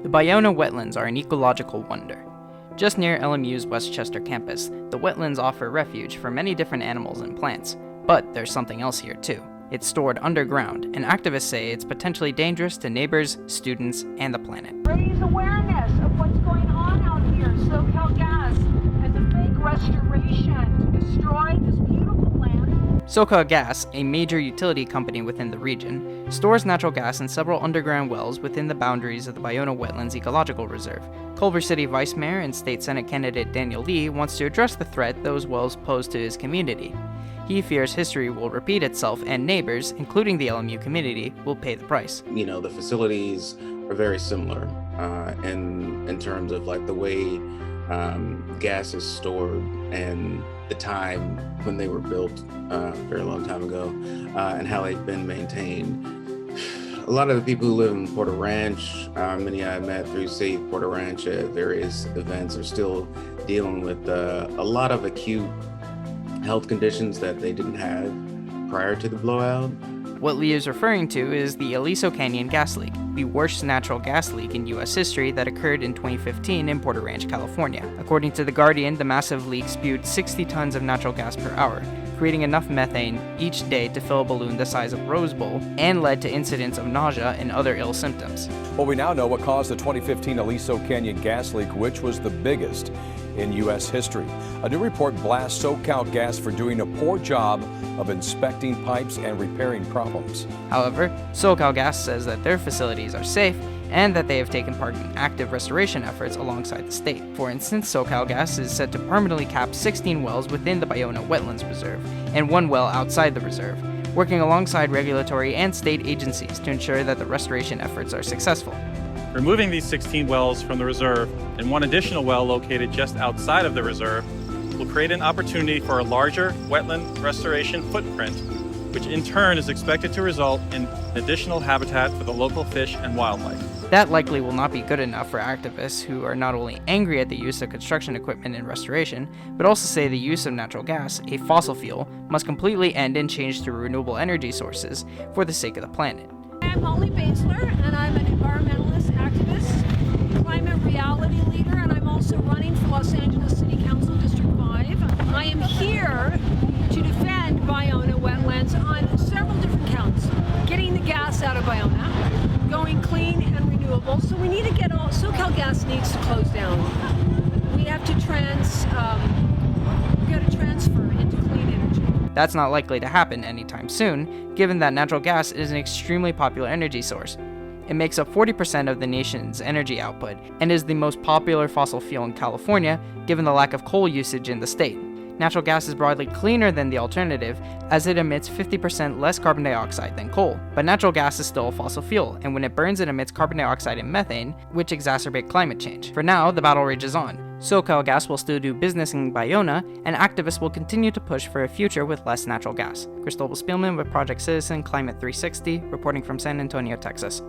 The Ballona Wetlands are an ecological wonder. Just near LMU's Westchester campus, the wetlands offer refuge for many different animals and plants. But there's something else here too. It's stored underground, and activists say it's potentially dangerous to neighbors, students, and the planet. Raise awareness of what's going on out here. SoCalGas has a fake restoration to destroy this beautiful land. SoCalGas, a major utility company within the region, stores natural gas in several underground wells within the boundaries of the Ballona Wetlands Ecological Reserve. Culver City Vice Mayor and State Senate candidate Daniel Lee wants to address the threat those wells pose to his community. He fears history will repeat itself and neighbors, including the LMU community, will pay the price. The facilities are very similar in terms of like the way gas is stored and the time when they were built a very long time ago and how they've been maintained. A lot of the people who live in Porter Ranch, many I met through Save Porter Ranch at various events, are still dealing with a lot of acute health conditions that they didn't have prior to the blowout. What Lee is referring to is the Aliso Canyon gas leak, the worst natural gas leak in U.S. history that occurred in 2015 in Porter Ranch, California. According to The Guardian, the massive leak spewed 60 tons of natural gas per hour, creating enough methane each day to fill a balloon the size of a Rose Bowl, and led to incidents of nausea and other ill symptoms. Well, we now know what caused the 2015 Aliso Canyon gas leak, which was the biggest in U.S. history. A new report blasts SoCalGas for doing a poor job of inspecting pipes and repairing problems. However, SoCalGas says that their facilities are safe and that they have taken part in active restoration efforts alongside the state. For instance, SoCalGas is set to permanently cap 16 wells within the Ballona Wetlands Reserve and 1 well outside the reserve, working alongside regulatory and state agencies to ensure that the restoration efforts are successful. Removing these 16 wells from the reserve and 1 additional well located just outside of the reserve will create an opportunity for a larger wetland restoration footprint, which in turn is expected to result in additional habitat for the local fish and wildlife. That likely will not be good enough for activists who are not only angry at the use of construction equipment in restoration, but also say the use of natural gas, a fossil fuel, must completely end and change to renewable energy sources for the sake of the planet. I'm Holly Bainsler, and I'm an environmentalist, activist, climate reality leader, and I'm also running for Los Angeles City Council District 5. I am here to defend Ballona Wetlands on several different counts. Getting the gas out of Ballona, going clean and renewable. So we need to get SoCalGas needs to close down. We have to transfer into clean energy. That's not likely to happen anytime soon, given that natural gas is an extremely popular energy source. It makes up 40% of the nation's energy output and is the most popular fossil fuel in California, given the lack of coal usage in the state. Natural gas is broadly cleaner than the alternative, as it emits 50% less carbon dioxide than coal. But natural gas is still a fossil fuel, and when it burns, it emits carbon dioxide and methane, which exacerbate climate change. For now, the battle rages on. SoCalGas will still do business in Ballona, and activists will continue to push for a future with less natural gas. Cristobal Spielman with Project Citizen Climate 360, reporting from San Antonio, Texas.